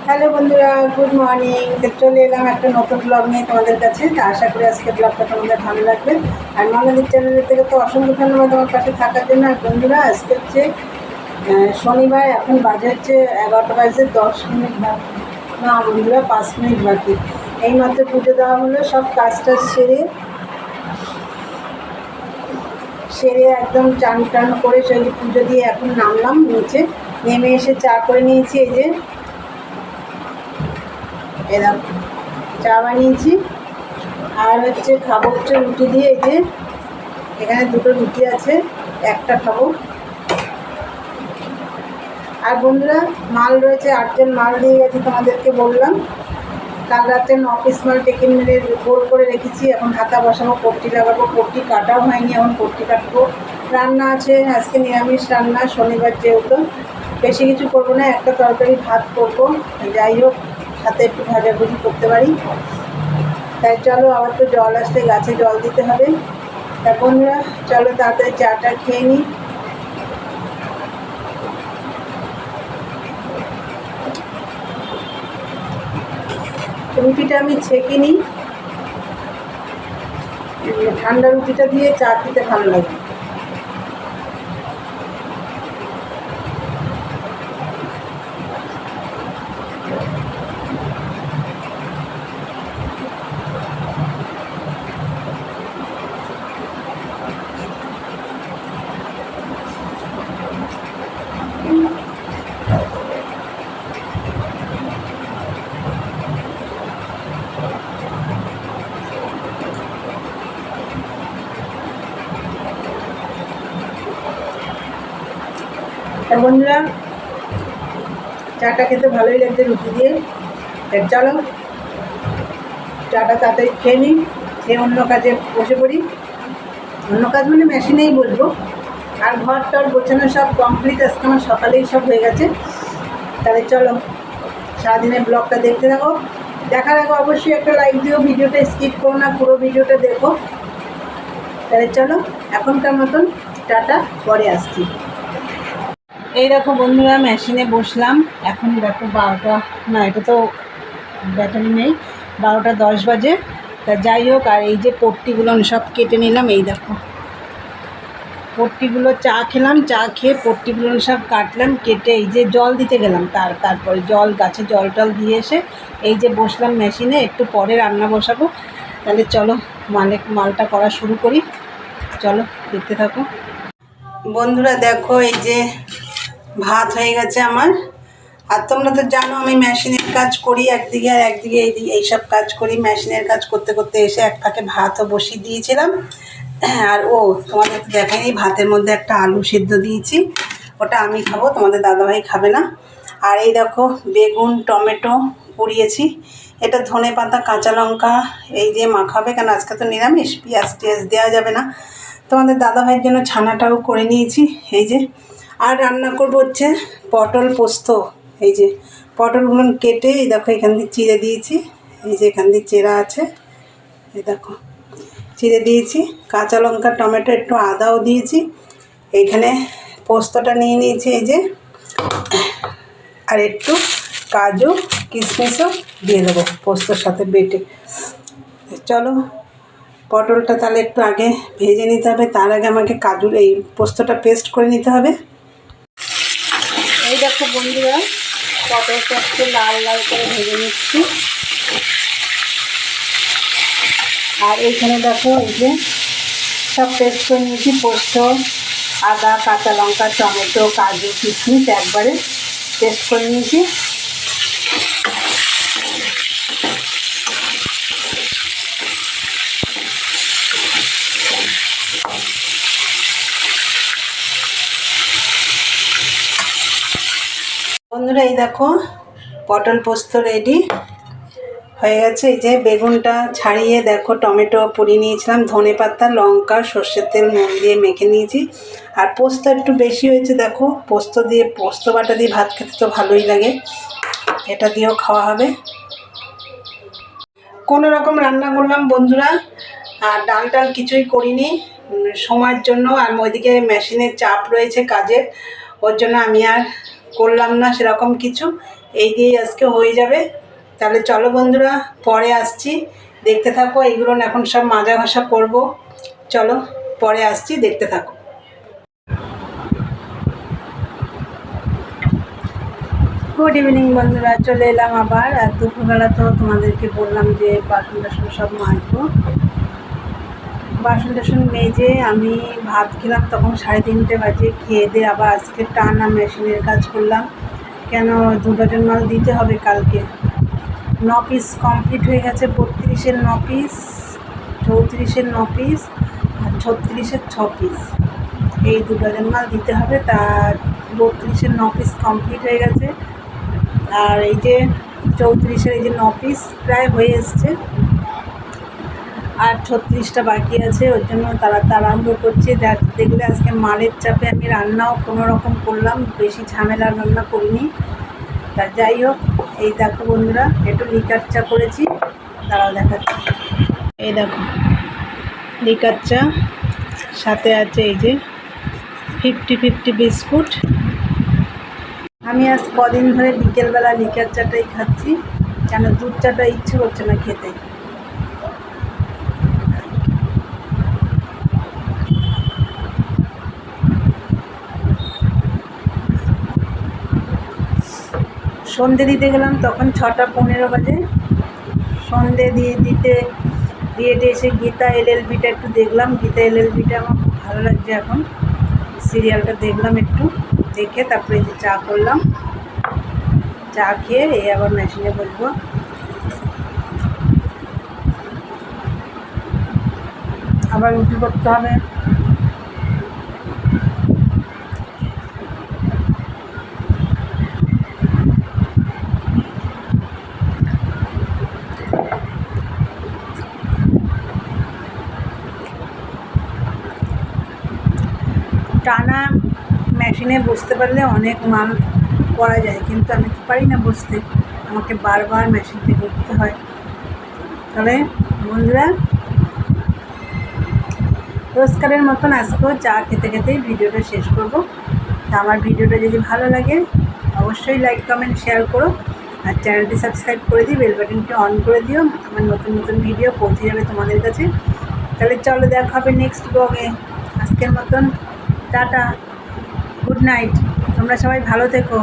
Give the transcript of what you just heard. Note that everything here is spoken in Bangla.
হ্যালো বন্ধুরা, গুড মর্নিং। চলে এলাম একটা নতুন ব্লগ নিয়ে তোমাদের কাছে। তা আশা করি আজকে ব্লগটা তোমাদের ভালো লাগবে। আর মালাদির চ্যানেলের থেকে তো অসংখ্য ধন্যবাদ আমার পাশে থাকার জন্য। আর বন্ধুরা, আজকে হচ্ছে শনিবার। এখন বাজে হচ্ছে 11টা বাজে 10 মিনিট বাকি। না বন্ধুরা, 5 মিনিট বাকি। এইমাত্র পুজো দেওয়া হলো, সব কাজটা সেরে একদম চান টান করে সেই পুজো দিয়ে এখন নামলাম নিচে। নেমে এসে চা করে নিয়েছি। এই যে এরকম চা বানিয়েছি। আর হচ্ছে খাবো হচ্ছে রুটি দিয়ে। এই যে এখানে দুটো রুটি আছে, একটা খাবো। আর বন্ধুরা, মাল রয়েছে 8 জন মাল দিয়ে গেছে, তোমাদেরকে বললাম। কাল রাতে 9 পিস মাল টেকিং মিলে গোল করে রেখেছি। এখন হাতা বসাবো, পট্টি লাগাবো। পট্টি কাটাও হয়নি, এখন পট্টি কাটবো। রান্না আছে আজকে, নিরামিষ রান্না, শনিবার যেহেতু। বেশি কিছু করবো না, একটা তরকারি ভাত করবো। যাই হোক, সাথে একটু ভাজাভুজি করতে পারি। তাই চলো, আবার তো জল আসলে গাছে জল দিতে হবে। তা বন্ধুরা, চলো তাড়াতাড়ি চাটা খেয়ে নিই। রুটিটা আমি ছেঁকে নিই, ঠান্ডা রুটিটা দিয়ে চা খেতে ভালো লাগে। তা বন্ধুরা, চাটা খেতে ভালোই লাগছে রুটি দিয়ে। চলো চাটা তাড়াতাড়ি খেয়ে নিই, খেয়ে অন্য কাজে বসে পড়ি। অন্য কাজ মানে মেশিনেই বলবো। আর ঘর টর গোছানো সব কমপ্লিট, আজকে আমার সকালেই সব হয়ে গেছে। তাহলে চলো সারাদিনের ব্লগটা দেখতে থাকো। দেখার আগে অবশ্যই একটা লাইক দিও, ভিডিওটা স্কিপ করো না, পুরো ভিডিওটা দেখো। তাহলে চলো এখনকার মতন টাটা, পরে আসছি। এই দেখো বন্ধুরা, মেশিনে বসলাম। এখন দেখো 12টা, না এটা তো ব্যাটারি নেই, 12টা 10 বাজে। তা যাই হোক, আর এই যে পট্টিগুলো আমি সব কেটে নিলাম। এই দেখো পট্টিগুলো, চা খেলাম, চা খেয়ে পট্টিগুলো সব কাটলাম, কেটে এই যে জল দিতে গেলাম। তারপরে গাছে জল টল দিয়ে এসে এই যে বসলাম মেশিনে। একটু পরে রান্না বসাবো। তাহলে চলো মালটা করা শুরু করি। চলো দেখতে থাকো বন্ধুরা। দেখো এই যে ভাত হয়ে গেছে আমার। আর তোমরা তো জানো আমি মেশিনের কাজ করি একদিকে, আর একদিকে এইসব কাজ করি। মেশিনের কাজ করতে করতে এসে এক ফাঁকে ভাতও বসিয়ে দিয়েছিলাম। আর তোমাদের তো দেখাইনি, ভাতের মধ্যে একটা আলু সেদ্ধ দিয়েছি, ওটা আমি খাবো, তোমাদের দাদাভাই খাবে না। আর এই দেখো বেগুন টমেটো পুড়িয়েছি। এটা ধনে পাতা কাঁচা লঙ্কা এই দিয়ে মাখাবে, কেন আজকে তো নিরামিষ, পেঁয়াজ টিয়াজ দেওয়া যাবে না। তোমাদের দাদাভাইয়ের জন্য ছানাটাও করে নিয়েছি। এই যে আর রান্না করবো হচ্ছে পটল পোস্ত। এই যে পটলগুলো কেটে এই দেখো এখান দিয়ে চিড়ে দিয়েছি। এই যে এখান দিয়ে চেরা আছে, এই দেখো চিড়ে দিয়েছি। কাঁচা লঙ্কা টমেটো একটু আদাও দিয়েছি। এইখানে পোস্তটা নিয়ে নিয়েছি এই যে, আর একটু কাজু কিশমিশও দিয়ে দেবো পোস্তর সাথে বেটে। চলো পটলটা তাহলে একটু আগে ভেজে নিতে হবে, তার আগে আমাকে এই পোস্তটা পেস্ট করে নিতে হবে। এই দেখো বন্ধুরা, পটলটা একটু লাল লাল করে ভেজে নিচ্ছি। আর এইখানে দেখো এই যে সব পেস্ট করে নিয়েছি, পোস্ত আদা কাঁচা লঙ্কা টমেটো কাজু কিশমিশ একবারে পেস্ট করে নিয়েছি। বন্ধুরা এই দেখো পটল পোস্ত রেডি হয়ে গেছে। এই যে বেগুনটা ছাড়িয়ে দেখো টমেটো পুড়িয়ে নিয়েছিলাম, ধনে পাতা লঙ্কা সর্ষের তেল নুন দিয়ে মেখে নিয়েছি। আর পোস্ত একটু বেশি হয়েছে, দেখো পোস্ত বাটা দিয়ে ভাত খেতে তো ভালোই লাগে, এটা দিয়েও খাওয়া হবে। কোনো রকম রান্না করলাম বন্ধুরা, আর ডাল টাল কিছুই করিনি সময়ের জন্য। আর ওইদিকে মেশিনের চাপ রয়েছে কাজের, ওর জন্য আমি আর করলাম না সেরকম কিছু, এই দিয়েই আজকে হয়ে যাবে। তাহলে চলো বন্ধুরা, পরে আসছি, দেখতে থাকো। এইগুলো এখন সব মাজা ঘষা করবো, চলো পরে আসছি, দেখতে থাকো। গুড ইভিনিং বন্ধুরা, চলে এলাম আবার। আর দুপুরবেলা তো তোমাদেরকে বললাম যে বাসন টাসন সব মাজবো। বাসন টাসন মেজে আমি ভাত খেলাম তখন 3:30 বাজে। খেয়ে দিয়ে আবার আজকে টানা মেশিনের কাজ করলাম, কেন 2 ডজন মাল দিতে হবে কালকে। 9 পিস কমপ্লিট হয়ে গেছে, 32-এর 9 পিস, 34-এর 9 পিস আর 36-এর 6 পিস, এই 2 ডজন মাল দিতে হবে। তার 32-এর 9 পিস কমপ্লিট হয়ে গেছে, আর এই যে 34-এর এই যে 9 পিস প্রায় হয়ে এসছে, আর 36টা বাকি আছে। ওর জন্য তারা তাড়াহুড়ো করছে। দেখলে আজকে মালের চাপে আমি রান্নাও কোনো রকম করলাম, বেশি ঝামেলার রান্না করিনি। তা যাই হোক, এই দেখো বন্ধুরা, একটু লিকার চা করেছি, তারাও দেখাচ্ছি। এই দেখো লিকার চা, সাথে আছে এই যে 50-50 বিস্কুট। আমি আজ কদিন ধরে বিকেলবেলা লিকার চাটাই খাচ্ছি, কেন দুধ চাটা ইচ্ছে করছে না খেতে। সন্ধে দিতে গেলাম তখন 6টা 15 বাজে। সন্ধে দিয়ে এসে গীতা LLBটা একটু দেখলাম। গীতা LLBটা আমার খুব ভালো লাগছে এখন, সিরিয়ালটা দেখলাম একটু, দেখে তারপরে যে চা করলাম। চা খেয়ে এই আবার মেশিনে বসবো। আবার রুটি করতে হবে। টানা মেশিনে বসতে পারলে অনেক মাল করা যায়, কিন্তু আমি তো পারি না বসতে, আমাকে বারবার মেশিন থেকে উঠতে হয়। তাহলে বন্ধুরা, রোজকারের মতন আজকেও চা খেতে খেতেই ভিডিওটা শেষ করব। তা আমার ভিডিওটা যদি ভালো লাগে অবশ্যই লাইক কমেন্ট শেয়ার করো, আর চ্যানেলটি সাবস্ক্রাইব করে দিই, বেল বাটনটি অন করে দিও, আমার নতুন নতুন ভিডিও পৌঁছে যাবে তোমাদের কাছে। তাহলে চলো, দেখা হবে নেক্সট ব্লগে। আজকের মতন টাটা, গুড নাইট, তোমরা সবাই ভালো থেকো।